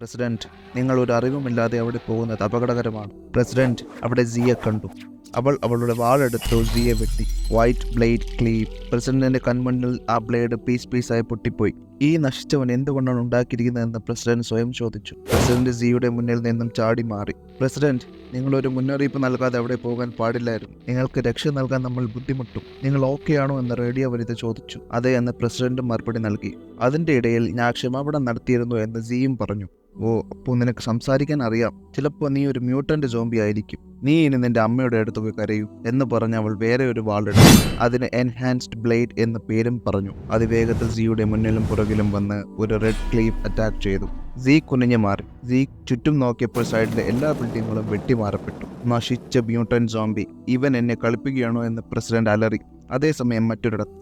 President, നിങ്ങൾ ഒരു അറിവുമില്ലാതെ അവിടെ പോകുന്നത് അപകടകരമാണ്. പ്രസിഡന്റ് അവിടെ സിയെ കണ്ടു. അവൾ അവളുടെ വാളെടുത്തു സിയെ വെട്ടി. White blade Clive. പ്രസിഡന്റിന്റെ കൺമുന്നിൽ ആ ബ്ലേഡ് പീസായി പൊട്ടിപ്പോയി. ഈ നശിച്ചവൻ എന്തുകൊണ്ടാണ് ഉണ്ടാക്കിയിരിക്കുന്നതെന്ന് പ്രസിഡന്റ് സ്വയം ചോദിച്ചു. പ്രസിഡന്റ് സിയുടെ മുന്നിൽ നിന്നും ചാടി മാറി. പ്രസിഡന്റ്, നിങ്ങളൊരു മുന്നറിയിപ്പ് നൽകാതെ അവിടെ പോകാൻ പാടില്ലായിരുന്നു. നിങ്ങൾക്ക് രക്ഷ നൽകാൻ നമ്മൾ ബുദ്ധിമുട്ടും. നിങ്ങൾ ഓക്കെ ആണോ എന്ന് റേഡിയോ വനിത ചോദിച്ചു. അതെ എന്ന് പ്രസിഡന്റ് മറുപടി നൽകി. അതിന്റെ ഇടയിൽ ഞാൻ ക്ഷമാപണം നടത്തിയിരുന്നു എന്ന് സിയും പറഞ്ഞു. ഓ, അപ്പോൾ നിനക്ക് സംസാരിക്കാൻ അറിയാം. ചിലപ്പോൾ നീ ഒരു മ്യൂട്ടന്റ് സോംബി ആയിരിക്കും. നീ ഇനി നിന്റെ അമ്മയുടെ അടുത്ത് പോയി കരയൂ എന്ന് പറഞ്ഞ് അവൾ വേറെ ഒരു വാളെടുത്തു. അതിന് എൻഹാൻസ്ഡ് ബ്ലേഡ് എന്ന പേരും പറഞ്ഞു. അതിവേഗത്തിൽ സിയുടെ മുന്നിലും പുറകിലും വന്ന് ഒരു റെഡ് ക്ലീവ് അറ്റാക്ക് ചെയ്തു. സി കുനിഞ്ഞു മാറി. സി ചുറ്റും നോക്കിയപ്പോൾ സൈഡിലെ എല്ലാ ബിൽഡിങ്ങുകളും വെട്ടിമാറപ്പെട്ടു. നശിച്ച മ്യൂട്ടന്റ് സോംബി, ഇവൻ എന്നെ കളിപ്പിക്കുകയാണോ എന്ന് പ്രസിഡന്റ് അലറി. അതേസമയം മറ്റൊരിടത്ത്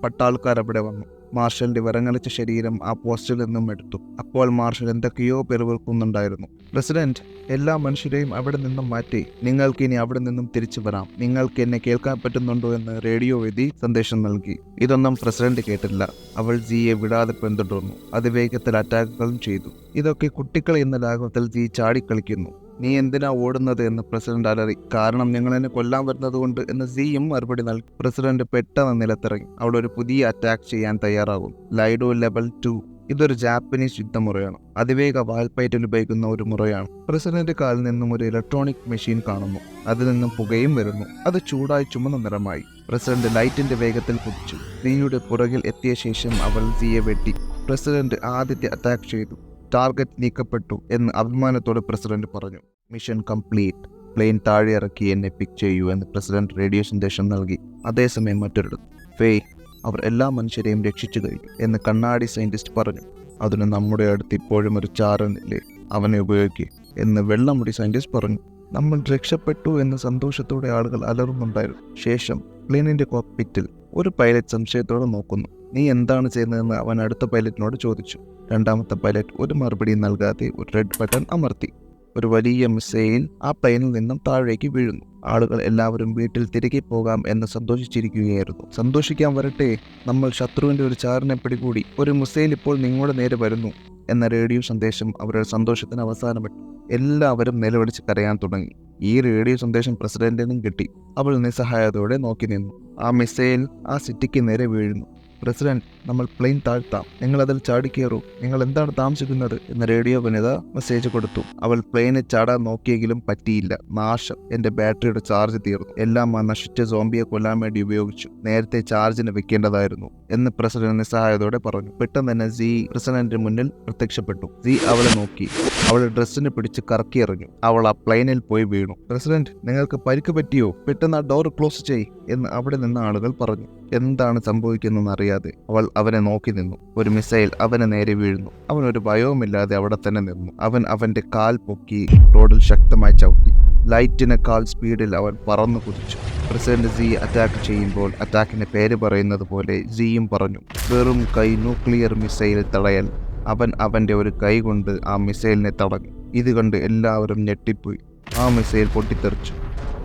പട്ടാൾക്കാർ അവിടെ വന്നു. മാർഷലിന്റെ വിറങ്ങലിച്ച ശരീരം ആ പോസ്റ്റിൽ നിന്നും എടുത്തു. അപ്പോൾ മാർഷൽ എന്തൊക്കെയോ പെരുവിൽക്കുന്നുണ്ടായിരുന്നു. പ്രസിഡന്റ്, എല്ലാ മനുഷ്യരെയും അവിടെ നിന്നും മാറ്റി. നിങ്ങൾക്ക് ഇനി അവിടെ നിന്നും തിരിച്ചു വരാം. നിങ്ങൾക്ക് എന്നെ കേൾക്കാൻ പറ്റുന്നുണ്ടോ എന്ന് റേഡിയോ വേദി സന്ദേശം നൽകി. ഇതൊന്നും പ്രസിഡന്റ് കേട്ടില്ല. അവൾ സിയെ വിടാതെ പിന്തുടർന്നു. അതിവേഗത്തിൽ അറ്റാക്കുകളും ചെയ്തു. ഇതൊക്കെ കുട്ടികൾ എന്ന ലാഘവത്തിൽ സി ചാടിക്കളിക്കുന്നു. നീ എന്തിനാ ഓടുന്നത് എന്ന് പ്രസിഡന്റ് അലറി. കാരണം നിങ്ങൾ എന്നെ കൊല്ലാൻ വരുന്നത് കൊണ്ട് എന്ന് സിയും മറുപടി നൽകി. പ്രസിഡന്റ് പെട്ടെന്ന് നിലത്തിറങ്ങി. അവൾ ഒരു പുതിയ അറ്റാക്ക് ചെയ്യാൻ തയ്യാറാകും. ലൈഡോ ലെവൽ 2. ഇതൊരു ജാപ്പനീസ് യുദ്ധമുറയാണ്. അതിവേഗ വാൽപ്പയറ്റിൽ ഉപയോഗിക്കുന്ന ഒരു മുറയാണ്. പ്രസിഡന്റ് കാലിൽ നിന്നും ഒരു ഇലക്ട്രോണിക് മെഷീൻ കാണുന്നു. അതിൽ നിന്നും പുകയും വരുന്നു. അത് ചൂടായി ചുമന്ന നിറമായി. പ്രസിഡന്റ് ലൈറ്റിന്റെ വേഗത്തിൽ കുതിച്ചു. സിയുടെ പുറകിൽ എത്തിയ ശേഷം അവൾ സിയെ വെട്ടി. പ്രസിഡന്റ് ആദ്യത്തെ അറ്റാക്ക് ചെയ്തു. ടാർഗറ്റ് നീക്കപ്പെട്ടു എന്ന് അഭിമാനത്തോടെ പ്രസിഡന്റ് പറഞ്ഞു. Mission complete. പ്ലെയിൻ താഴെ ഇറക്കി എന്നെ പിക്ക് ചെയ്യൂ എന്ന് പ്രസിഡന്റ് റേഡിയോ സന്ദേശം നൽകി. അതേസമയം മറ്റൊരിടത്ത് ഫേയ്, അവർ എല്ലാ മനുഷ്യരെയും രക്ഷിച്ചു കഴിഞ്ഞു എന്ന് കണ്ണാടി സയന്റിസ്റ്റ് പറഞ്ഞു. അതിന് നമ്മുടെ അടുത്ത് ഇപ്പോഴും ഒരു ചാരനില്ലേ, അവനെ ഉപയോഗിക്കുക എന്ന് വെള്ളമുടി സയന്റിസ്റ്റ് പറഞ്ഞു. നമ്മൾ രക്ഷപ്പെട്ടു എന്ന സന്തോഷത്തോടെ ആളുകൾ അലറുന്നുണ്ടായിരുന്നു. ശേഷം പ്ലെയിനിന്റെ കോക്പിറ്റിൽ ഒരു പൈലറ്റ് സംശയത്തോടെ നോക്കുന്നു. നീ എന്താണ് ചെയ്യുന്നതെന്ന് അവൻ അടുത്ത പൈലറ്റിനോട് ചോദിച്ചു. രണ്ടാമത്തെ പൈലറ്റ് ഒരു മറുപടിയും നൽകാതെ ഒരു റെഡ് ബട്ടൺ അമർത്തി. ഒരു വലിയ മിസൈൽ ആ പ്ലെയിനിൽ നിന്നും താഴേക്ക് വീഴുന്നു. ആളുകൾ എല്ലാവരും വീട്ടിൽ തിരികെ പോകാം എന്ന് സന്തോഷിച്ചിരിക്കുകയായിരുന്നു. സന്തോഷിക്കാൻ വരട്ടെ, നമ്മൾ ശത്രുവിന്റെ ഒരു ചാരനെ പിടികൂടി. ഒരു മിസൈൽ ഇപ്പോൾ നിങ്ങളുടെ നേരെ വരുന്നു എന്ന റേഡിയോ സന്ദേശം അവരുടെ സന്തോഷത്തിന് അവസാനപ്പെട്ടു. എല്ലാവരും നിലവിളിച്ച് കരയാൻ തുടങ്ങി. ഈ റേഡിയോ സന്ദേശം പ്രസിഡന്റിനും കിട്ടി. അവൾ നിസ്സഹായതയോടെ നോക്കി നിന്നു. ആ മിസൈൽ ആ സിറ്റിക്ക് നേരെ വീഴുന്നു. പ്രസിഡന്റ്, നമ്മൾ പ്ലെയിൻ താഴ്ത്താം. നിങ്ങൾ അതിൽ ചാടിക്കേറൂ. നിങ്ങൾ എന്താണ് താമസിക്കുന്നത് എന്ന് റേഡിയോ വനിത മെസ്സേജ് കൊടുത്തു. അവൾ പ്ലെയിനിൽ ചാടാൻ നോക്കിയെങ്കിലും പറ്റിയില്ല. നാശം. എന്റെ ബാറ്ററിയുടെ ചാർജ് തീർന്നു. എല്ലാം ആ നശിച്ച സോംബിയെ കൊല്ലാൻ വേണ്ടി ഉപയോഗിച്ചു. നേരത്തെ ചാർജിന് വെക്കേണ്ടതായിരുന്നു എന്ന് പ്രസിഡന്റ് നിസ്സഹായതയോടെ പറഞ്ഞു. പെട്ടെന്ന് തന്നെ സി പ്രസിഡന്റിന് മുന്നിൽ പ്രത്യക്ഷപ്പെട്ടു. സി അവളെ നോക്കി. അവളുടെ ഡ്രസ്സിന് പിടിച്ച് കറക്കി എറിഞ്ഞു. അവൾ ആ പ്ലെയിനിൽ പോയി വീണു. പ്രസിഡന്റ്, നിങ്ങൾക്ക് പരിക്ക് പറ്റിയോ? പെട്ടെന്ന് ആ ഡോർ ക്ലോസ് ചെയ്യ് എന്ന് അവിടെ നിന്ന് ആളുകൾ പറഞ്ഞു. എന്താണ് സംഭവിക്കുന്നതെന്ന് അറിയാതെ അവൾ അവനെ നോക്കി നിന്നു. ഒരു മിസൈൽ അവന് നേരെ വീഴുന്നു. അവൻ ഒരു ഭയവുമില്ലാതെ അവിടെ തന്നെ നിന്നു. അവൻ അവന്റെ കാൽ പൊക്കി റോഡിൽ ശക്തമായി ചവിട്ടി. ലൈറ്റിനേക്കാൾ സ്പീഡിൽ അവൻ പറന്നു കുതിച്ചു. പ്രസിഡന്റ് സി അറ്റാക്ക് ചെയ്യുമ്പോൾ അറ്റാക്കിന്റെ പേര് പറയുന്നത് പോലെ സിയും പറഞ്ഞു. വെറും കൈ ന്യൂക്ലിയർ മിസൈൽ തടയൽ. അവൻ അവന്റെ ഒരു കൈ കൊണ്ട് ആ മിസൈലിനെ തടഞ്ഞു. ഇത് കണ്ട് എല്ലാവരും ഞെട്ടിപ്പോയി. ആ മിസൈൽ പൊട്ടിത്തെറിച്ചു.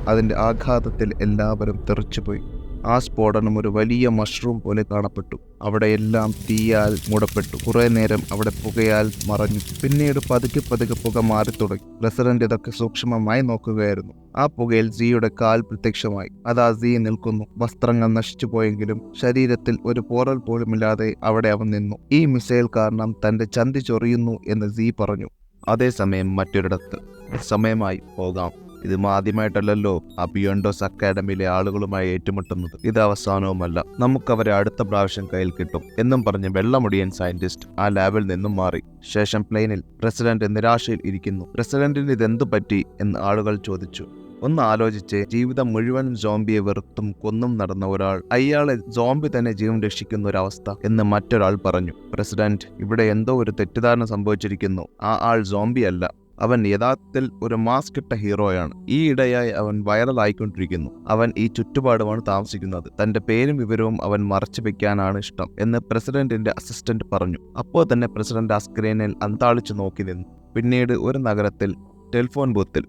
അതിന്റെ ആഘാതത്തിൽ എല്ലാവരും തെറിച്ചുപോയി. ആ സ്ഫോടനം ഒരു വലിയ മഷ്റൂം പോലെ കാണപ്പെട്ടു. അവിടെയെല്ലാം തീയാൽ മൂടപ്പെട്ടു. കുറെ നേരം അവിടെ പുകയാൽ മറഞ്ഞു. പിന്നീട് പതുക്കെ പതുക്കെ പുക മാറി തുടങ്ങി. പ്രസിഡന്റ് ഇതൊക്കെ സൂക്ഷ്മമായി നോക്കുകയായിരുന്നു. ആ പുകയിൽ സിയുടെ കാൽ പ്രത്യക്ഷമായി. അതാ സി നിൽക്കുന്നു. വസ്ത്രങ്ങൾ നശിച്ചു പോയെങ്കിലും ശരീരത്തിൽ ഒരു പോറൽ പോലുമില്ലാതെ അവിടെ അവൻ നിന്നു. ഈ മിസൈൽ കാരണം തന്റെ ചന്തി ചൊറിയുന്നു എന്ന് സി പറഞ്ഞു. അതേസമയം മറ്റൊരിടത്ത് സമയമായി പോകാം. ഇത് ആദ്യമായിട്ടല്ലല്ലോ ആ ബിയോണ്ടോസ് അക്കാഡമിയിലെ ആളുകളുമായി ഏറ്റുമുട്ടുന്നത്. ഇത് അവസാനവുമല്ല. നമുക്കവരെ അടുത്ത പ്രാവശ്യം കയ്യിൽ കിട്ടും എന്നും പറഞ്ഞ് വെള്ളമുടിയൻ സയന്റിസ്റ്റ് ആ ലാബിൽ നിന്നും മാറി. ശേഷം പ്ലെയിനിൽ പ്രസിഡന്റ് നിരാശയിൽ ഇരിക്കുന്നു. പ്രസിഡന്റിന് ഇതെന്തു പറ്റി എന്ന് ആളുകൾ ചോദിച്ചു. ഒന്ന് ആലോചിച്ച്, ജീവിതം മുഴുവൻ സോംബിയെ വെറുത്തും കൊന്നും നടന്ന ഒരാൾ അയാളെ സോംബി തന്നെ ജീവൻ രക്ഷിക്കുന്ന ഒരവസ്ഥ എന്ന് മറ്റൊരാൾ പറഞ്ഞു. പ്രസിഡന്റ്, ഇവിടെ എന്തോ ഒരു തെറ്റിദ്ധാരണ സംഭവിച്ചിരിക്കുന്നു. ആ ആൾ സോംബി അല്ല. അവൻ യഥാർത്ഥത്തിൽ ഒരു മാസ്ക് ഇട്ട ഹീറോയാണ്. ഈ ഇടയായി അവൻ വൈറലായിക്കൊണ്ടിരിക്കുന്നു. അവൻ ഈ ചുറ്റുപാടുമാണ് താമസിക്കുന്നത്. തന്റെ പേരും വിവരവും അവൻ മറച്ചു വെക്കാനാണ് ഇഷ്ടം എന്ന് പ്രസിഡന്റിന്റെ അസിസ്റ്റന്റ് പറഞ്ഞു. അപ്പോൾ തന്നെ പ്രസിഡന്റ് ആ സ്ക്രീനിൽ അന്താളിച്ചു നോക്കി നിന്നു. പിന്നീട് ഒരു നഗരത്തിൽ ടെലിഫോൺ ബൂത്തിൽ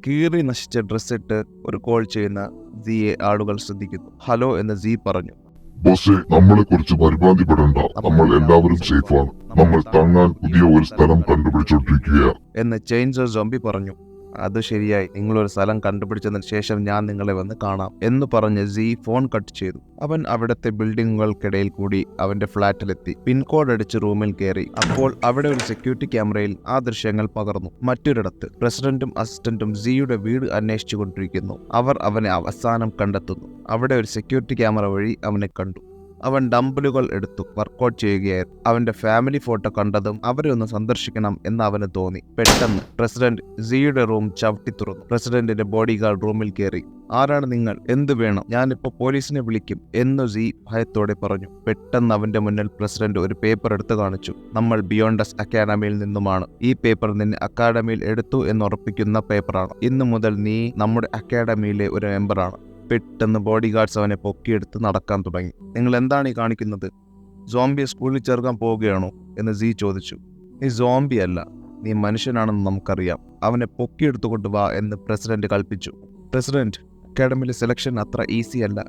കീറി നശിച്ച ഡ്രസ്സിട്ട് ഒരു കോൾ ചെയ്യുന്ന സിയെ ആളുകൾ ശ്രദ്ധിക്കുന്നു. ഹലോ എന്ന് സി പറഞ്ഞു. ബോസേ, നമ്മളെ കുറിച്ച് പരിഭ്രാന്തിപ്പെടണ്ട. നമ്മൾ എല്ലാവരും സേഫാണ്. നമ്മൾ തങ്ങാൻ പുതിയ ഒരു സ്ഥലം കണ്ടുപിടിച്ചോണ്ടിരിക്കുകയാണ് എന്ന് ചെയിൻസോ സോംബി പറഞ്ഞു. അത് ശരിയായി, നിങ്ങളൊരു സ്ഥലം കണ്ടുപിടിച്ചതിന് ശേഷം ഞാൻ നിങ്ങളെ വന്ന് കാണാം എന്ന് പറഞ്ഞ് സീ ഫോൺ കട്ട് ചെയ്തു. അവൻ അവിടുത്തെ ബിൽഡിങ്ങുകൾക്കിടയിൽ കൂടി അവന്റെ ഫ്ളാറ്റിലെത്തി പിൻകോഡ് അടിച്ച് റൂമിൽ കയറി. അപ്പോൾ അവിടെ ഒരു സെക്യൂരിറ്റി ക്യാമറയിൽ ആ ദൃശ്യങ്ങൾ പകർന്നു. മറ്റൊരിടത്ത് പ്രസിഡന്റും അസിസ്റ്റന്റും സിയുടെ വീട് അന്വേഷിച്ചു കൊണ്ടിരിക്കുന്നു. അവർ അവനെ അവസാനം കണ്ടെത്തുന്നു. അവിടെ ഒരു സെക്യൂരിറ്റി ക്യാമറ വഴി അവനെ കണ്ടു. അവൻ ഡംബലുകൾ എടുത്തു വർക്കൗട്ട് ചെയ്യുകയായിരുന്നു. അവന്റെ ഫാമിലി ഫോട്ടോ കണ്ടതും അവരെ ഒന്ന് സന്ദർശിക്കണം എന്ന് അവന് തോന്നി. പെട്ടെന്ന് പ്രസിഡന്റ് സിയുടെ റൂം ചവിട്ടി തുറന്നു. പ്രസിഡന്റിന്റെ ബോഡി ഗാർഡ് റൂമിൽ കയറി. ആരാണ് നിങ്ങൾ? എന്ത് വേണം? ഞാനിപ്പോ പോലീസിനെ വിളിക്കും എന്ന് സി ഭയത്തോടെ പറഞ്ഞു. പെട്ടെന്ന് അവന്റെ മുന്നിൽ പ്രസിഡന്റ് ഒരു പേപ്പർ എടുത്തു കാണിച്ചു. നമ്മൾ ബിയോണ്ടസ് അക്കാഡമിയിൽ നിന്നുമാണ്. ഈ പേപ്പർ നിന്നെ അക്കാഡമിയിൽ എടുത്തു എന്ന് ഉറപ്പിക്കുന്ന പേപ്പറാണ്. ഇന്നു മുതൽ നീ നമ്മുടെ അക്കാഡമിയിലെ ഒരു മെമ്പറാണ്. പെട്ടെന്ന് ബോഡി ഗാർഡ്സ് അവനെ പൊക്കിയെടുത്ത് നടക്കാൻ തുടങ്ങി. നിങ്ങൾ എന്താണ് ഈ കാണിക്കുന്നത്? സോംബിയെ സ്കൂളിൽ ചേർക്കാൻ പോവുകയാണോ എന്ന് സി ചോദിച്ചു. നീ സോംബി അല്ല, നീ മനുഷ്യനാണെന്ന് നമുക്കറിയാം. അവനെ പൊക്കിയെടുത്തുകൊണ്ട് വാ എന്ന് പ്രസിഡന്റ് കൽപ്പിച്ചു. പ്രസിഡന്റ്, അക്കാഡമിയിലെ സെലക്ഷൻ അത്ര ഈസി അല്ല.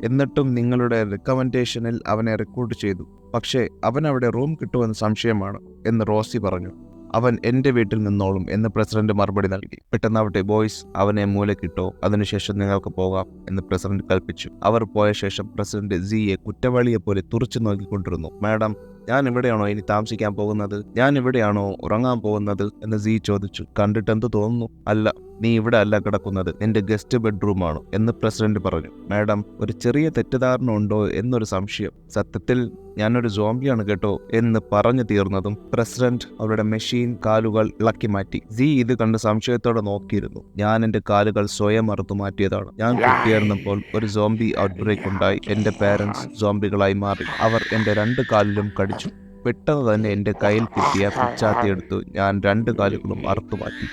എന്നിട്ടും നിങ്ങളുടെ റെക്കമെൻഡേഷനിൽ അവനെ റിക്രൂട്ട് ചെയ്തു. പക്ഷേ അവൻ അവിടെ റൂം കിട്ടുമെന്ന് സംശയമാണ് എന്ന് റോസി പറഞ്ഞു. അവൻ എൻ്റെ വീട്ടിൽ നിന്നോളും എന്ന് പ്രസിഡന്റ് മറുപടി നൽകി. പെട്ടെന്നാവട്ടെ ബോയ്സ്, അവനെ മൂലക്കിട്ടോ, അതിനുശേഷം നിങ്ങൾക്ക് പോകാം എന്ന് പ്രസിഡന്റ് കൽപ്പിച്ചു. അവർ പോയ ശേഷം പ്രസിഡന്റ് സിയെ കുറ്റവാളിയെ പോലെ തുറച്ചു നോക്കിക്കൊണ്ടിരുന്നു. മാഡം, ഞാൻ ഇവിടെയാണോ ഇനി താമസിക്കാൻ പോകുന്നത്? ഞാൻ ഇവിടെയാണോ ഉറങ്ങാൻ പോകുന്നത് എന്ന് സി ചോദിച്ചു. കണ്ടിട്ട് എന്ത് തോന്നുന്നു? അല്ല, നീ ഇവിടെ അല്ല കിടക്കുന്നത്, നിന്റെ ഗസ്റ്റ് ബെഡ്റൂമാണ് എന്ന് പ്രസിഡന്റ് പറഞ്ഞു. മാഡം, ഒരു ചെറിയ തെറ്റിദ്ധാരണ ഉണ്ടോ എന്നൊരു സംശയം. സത്യത്തിൽ ഞാനൊരു സോംബിയാണ് കേട്ടോ എന്ന് പറഞ്ഞു തീർന്നതും പ്രസിഡന്റ് അവരുടെ മെഷീൻ കാലുകൾ ഇളക്കി മാറ്റി. സി ഇത് കണ്ട് സംശയത്തോടെ നോക്കിയിരുന്നു. ഞാൻ എന്റെ കാലുകൾ സ്വയം അറുത്തു മാറ്റിയതാണ്. ഞാൻ കുട്ടിയായിരുന്നപ്പോൾ ഒരു സോംബി ഔട്ട്ബ്രേക്ക് ഉണ്ടായി. എന്റെ പാരന്റ്സ് സോംബികളായി മാറി. അവർ എന്റെ 2 കാലിലും കടിച്ചു. പെട്ടെന്ന് തന്നെ എന്റെ കയ്യിൽ കിട്ടിയ പിച്ചാത്തിയെടുത്ത് ഞാൻ 2 കാലുകളും അറുത്തു മാറ്റി.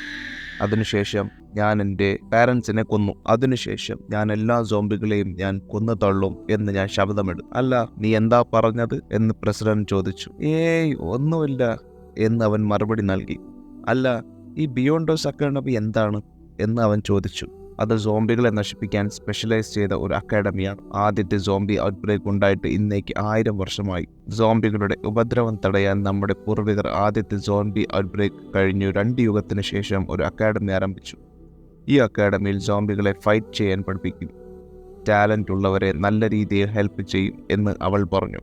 അതിനുശേഷം ഞാൻ എൻ്റെ പാരൻസിനെ കൊന്നു. അതിനുശേഷം ഞാൻ എല്ലാ സോംബികളെയും ഞാൻ കൊന്നു തള്ളും എന്ന് ഞാൻ ശബ്ദമെടുത്തു. അല്ല, നീ എന്താ പറഞ്ഞത് എന്ന് പ്രസിഡന്റ് ചോദിച്ചു. ഏയ് ഒന്നുമില്ല എന്ന് അവൻ മറുപടി നൽകി. അല്ല, ഈ ബിയോണ്ടോസ് അക്കാഡമി എന്താണ് എന്ന് അവൻ ചോദിച്ചു. അത് സോംബികളെ നശിപ്പിക്കാൻ സ്പെഷ്യലൈസ് ചെയ്ത ഒരു അക്കാഡമിയാണ്. ആദ്യത്തെ സോംബി ഔട്ട്ബ്രേക്ക് ഉണ്ടായിട്ട് ഇന്നേക്ക് 1000 വർഷമായി. സോംബികളുടെ ഉപദ്രവം തടയാൻ നമ്മുടെ പൂർവികർ ആദ്യത്തെ സോംബി ഔട്ട്ബ്രേക്ക് കഴിഞ്ഞു 2 യുഗത്തിന് ശേഷം ഒരു അക്കാഡമി ആരംഭിച്ചു. ഈ അക്കാഡമിയിൽ സോംബികളെ ഫൈറ്റ് ചെയ്യാൻ പഠിപ്പിക്കും. ടാലൻ്റ് ഉള്ളവരെ നല്ല രീതിയിൽ ഹെൽപ്പ് ചെയ്യും എന്ന് അവൾ പറഞ്ഞു.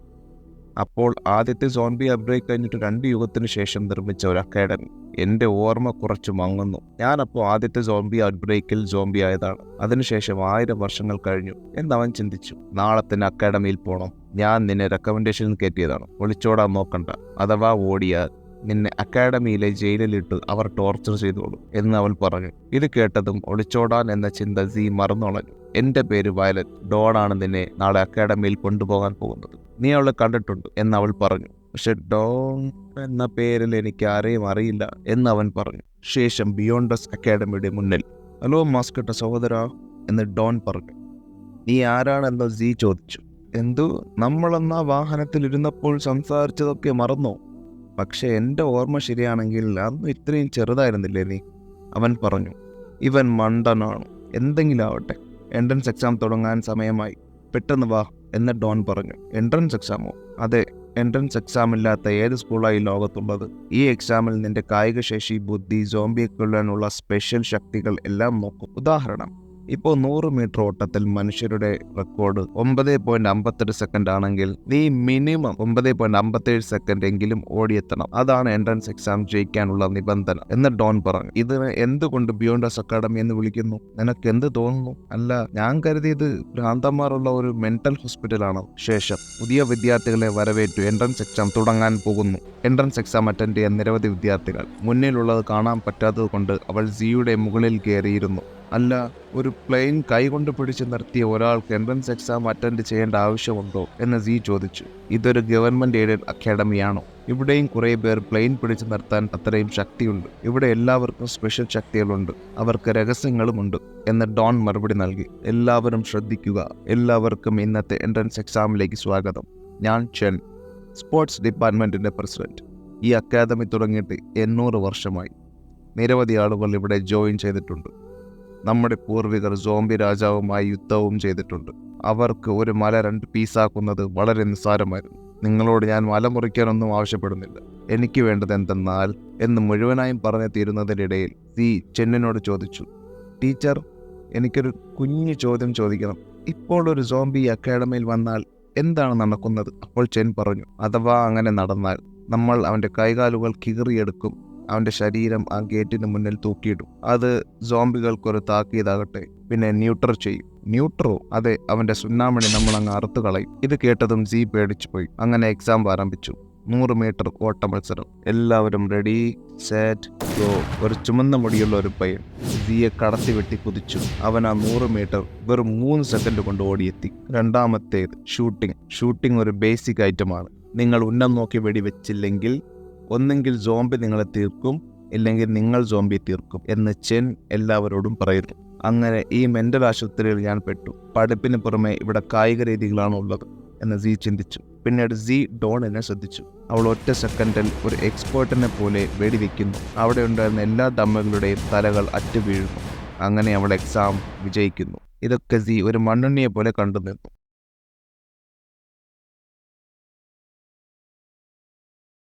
അപ്പോൾ ആദ്യത്തെ സോംബി ഔട്ട്ബ്രേക്ക് കഴിഞ്ഞിട്ട് 2 യുഗത്തിന് ശേഷം നിർമ്മിച്ച ഒരു അക്കാഡമി. എൻ്റെ ഓർമ്മ കുറച്ച് മങ്ങുന്നു. ഞാനപ്പോൾ ആദ്യത്തെ സോംബി ഔട്ട്ബ്രേക്കിൽ സോംബി ആയതാണ്. അതിനുശേഷം 1000 വർഷങ്ങൾ കഴിഞ്ഞു എന്നവൻ ചിന്തിച്ചു. നാളെ തന്നെ അക്കാഡമിയിൽ പോകണം. ഞാൻ നിന്നെ റെക്കമെൻഡേഷനിൽ കയറ്റിയതാണ്. ഒളിച്ചോടാൻ നോക്കണ്ട. അഥവാ ഓടിയാൽ നിന്നെ അക്കാഡമിയിലെ ജയിലിലിട്ട് അവർ ടോർച്ചർ ചെയ്തോളും എന്ന് അവൾ പറഞ്ഞു. ഇത് കേട്ടതും ഒളിച്ചോടാൻ എന്ന ചിന്ത സി മറന്നുളഞ്ഞു. എൻ്റെ പേര് വയലറ്റ്. ഡോണാണ് നിന്നെ നാളെ അക്കാഡമിയിൽ കൊണ്ടുപോകാൻ പോകുന്നത്. നീ അവളെ കണ്ടിട്ടുണ്ട് എന്ന് അവൾ പറഞ്ഞു. പക്ഷെ ഡോൺ എന്ന പേരിൽ എനിക്ക് ആരെയും അറിയില്ല എന്ന് അവൻ പറഞ്ഞു. ശേഷം ബിയോണ്ടസ് അക്കാഡമിയുടെ മുന്നിൽ, ഹലോ മാസ്കട്ട സഹോദര എന്ന് ഡോൺ പറഞ്ഞു. നീ ആരാണെന്ന് സി ചോദിച്ചു. എന്തു, നമ്മളെന്നാ വാഹനത്തിലിരുന്നപ്പോൾ സംസാരിച്ചതൊക്കെ മറന്നോ? പക്ഷെ എൻ്റെ ഓർമ്മ ശരിയാണെങ്കിൽ അന്ന് ഇത്രയും ചെറുതായിരുന്നില്ലേ നീ? അവൻ പറഞ്ഞു. ഇവൻ മണ്ടനാണ്. എന്തെങ്കിലും ആവട്ടെ, എൻട്രൻസ് എക്സാം തുടങ്ങാൻ സമയമായി. പെട്ടെന്ന് വാ എന്ന് ഡോൺ പറഞ്ഞു. എൻട്രൻസ് എക്സാമോ? അതെ, എൻട്രൻസ് എക്സാം ഇല്ലാത്ത ഏത് സ്കൂളായി ലോകത്തുള്ളത്? ഈ എക്സാമിൽ നിന്റെ കായികശേഷി, ബുദ്ധി, സോംബിയെ കൊല്ലാനുള്ള സ്പെഷ്യൽ ശക്തികൾ എല്ലാം നോക്കും. ഉദാഹരണം, ഇപ്പോൾ 100 മീറ്റർ ഓട്ടത്തിൽ മനുഷ്യരുടെ റെക്കോർഡ് 9.58 സെക്കൻഡ് ആണെങ്കിൽ നീ മിനിമം 9.57 സെക്കൻഡ് എങ്കിലും ഓടിയെത്തണം. അതാണ് എൻട്രൻസ് എക്സാം ജയിക്കാനുള്ള നിബന്ധന എന്ന് ഡോൺ പറഞ്ഞു. ഇതിന് എന്തുകൊണ്ട് ബിയോണ്ടസ് അക്കാഡമി എന്ന് വിളിക്കുന്നു? നിനക്ക് എന്ത് തോന്നുന്നു? അല്ല, ഞാൻ കരുതിയത് ഭ്രാന്തന്മാരുള്ള ഒരു മെന്റൽ ഹോസ്പിറ്റലാണ്. ശേഷം പുതിയ വിദ്യാർത്ഥികളെ വരവേറ്റു. എൻട്രൻസ് എക്സാം തുടങ്ങാൻ പോകുന്നു. എൻട്രൻസ് എക്സാം അറ്റൻഡ് ചെയ്യാൻ നിരവധി വിദ്യാർത്ഥികൾ. മുന്നിലുള്ളത് കാണാൻ പറ്റാത്തത് കൊണ്ട് അവൾ സിയുടെ മുകളിൽ കയറിയിരുന്നു. അല്ല, ഒരു പ്ലെയിൻ കൈകൊണ്ട് പിടിച്ച് നിർത്തിയ ഒരാൾക്ക് എൻട്രൻസ് എക്സാം അറ്റൻഡ് ചെയ്യേണ്ട ആവശ്യമുണ്ടോ എന്ന് സി ചോദിച്ചു. ഇതൊരു ഗവൺമെന്റ് എയ്ഡഡ് അക്കാഡമിയാണോ? ഇവിടെയും കുറേ പേർ പ്ലെയിൻ പിടിച്ചു നിർത്താൻ അത്രയും ശക്തിയുണ്ട്. ഇവിടെ എല്ലാവർക്കും സ്പെഷ്യൽ ശക്തികളുണ്ട്. അവർക്ക് രഹസ്യങ്ങളുമുണ്ട് എന്ന് ഡോൺ മറുപടി നൽകി. എല്ലാവരും ശ്രദ്ധിക്കുക. എല്ലാവർക്കും ഇന്നത്തെ എൻട്രൻസ് എക്സാമിലേക്ക് സ്വാഗതം. ഞാൻ ചെൻ, സ്പോർട്സ് ഡിപ്പാർട്ട്മെന്റിന്റെ പ്രസിഡന്റ്. ഈ അക്കാദമി തുടങ്ങിയിട്ട് 800 വർഷമായി. നിരവധി ആളുകൾ ഇവിടെ ജോയിൻ ചെയ്തിട്ടുണ്ട്. നമ്മുടെ പൂർവികർ സോംബി രാജാവുമായി യുദ്ധവും ചെയ്തിട്ടുണ്ട്. അവർക്ക് ഒരു മല 2 പീസാക്കുന്നത് വളരെ നിസ്സാരമായിരുന്നു. നിങ്ങളോട് ഞാൻ മല മുറിക്കാനൊന്നും ആവശ്യപ്പെടുന്നില്ല. എനിക്ക് വേണ്ടത് എന്തെന്നാൽ എന്ന് മുഴുവനായും പറഞ്ഞു തീരുന്നതിനിടയിൽ സി ചെന്നിനോട് ചോദിച്ചു, ടീച്ചർ, എനിക്കൊരു കുഞ്ഞു ചോദ്യം ചോദിക്കണം. ഇപ്പോൾ ഒരു സോംബി അക്കാഡമിയിൽ വന്നാൽ എന്താണ് നടക്കുന്നത്? അപ്പോൾ ചെൻ പറഞ്ഞു, അഥവാ അങ്ങനെ നടന്നാൽ നമ്മൾ അവൻ്റെ കൈകാലുകൾ കീറിയെടുക്കും, അവൻ്റെ ശരീരം ആ ഗേറ്റിന് മുന്നിൽ തൂക്കിയിടും. അത് സോംബികൾക്കൊരു താക്കീതാകട്ടെ. പിന്നെ ന്യൂട്രൽ ചെയ്യും. ന്യൂട്രോ? അതെ, അവൻ്റെ സുന്നാമണി നമ്മൾ അങ്ങ് അറുത്തു കളയും. ഇത് കേട്ടതും സി പേടിച്ചു പോയി. അങ്ങനെ എക്സാം ആരംഭിച്ചു. 100 മീറ്റർ ഓട്ട മത്സരം. എല്ലാവരും റെഡി, സെറ്റ്, ഗോ. ഒരു ചുമന്ന മുടിയുള്ള ഒരു പയ്യൻ സിയെ കടത്തി വെട്ടി കുതിച്ചു. അവൻ ആ 100 മീറ്റർ വെറും 3 സെക്കൻഡ് കൊണ്ട് ഓടിയെത്തി. രണ്ടാമത്തേത് ഷൂട്ടിംഗ്. ഷൂട്ടിംഗ് ഒരു ബേസിക് ഐറ്റമാണ്. നിങ്ങൾ ഉന്നം നോക്കി വെടിവെച്ചില്ലെങ്കിൽ ഒന്നെങ്കിൽ സോംബി നിങ്ങളെ തീർക്കും, ഇല്ലെങ്കിൽ നിങ്ങൾ സോംബി തീർക്കും എന്ന് ചെൻ എല്ലാവരോടും പറയുന്നു. അങ്ങനെ ഈ മെന്റൽ ആശുപത്രിയിൽ ഞാൻ പെട്ടു. പഠിപ്പിന് പുറമെ ഇവിടെ കായിക രീതികളാണ് ഉള്ളത് എന്ന് സി ചിന്തിച്ചു. പിന്നീട് സി ഡോൺ എന്നെ ശ്രദ്ധിച്ചു. അവൾ ഒറ്റ സെക്കൻഡിൽ ഒരു എക്സ്പേർട്ടിനെ പോലെ വെടിവെക്കുന്നു. അവിടെ ഉണ്ടായിരുന്ന എല്ലാ ഡമ്മകളുടെയും തലകൾ അറ്റു വീഴുന്നു. അങ്ങനെ അവൾ എക്സാം വിജയിക്കുന്നു. ഇതൊക്കെ സി ഒരു മണ്ണുണ്ണിയെ പോലെ കണ്ടു നിന്നു.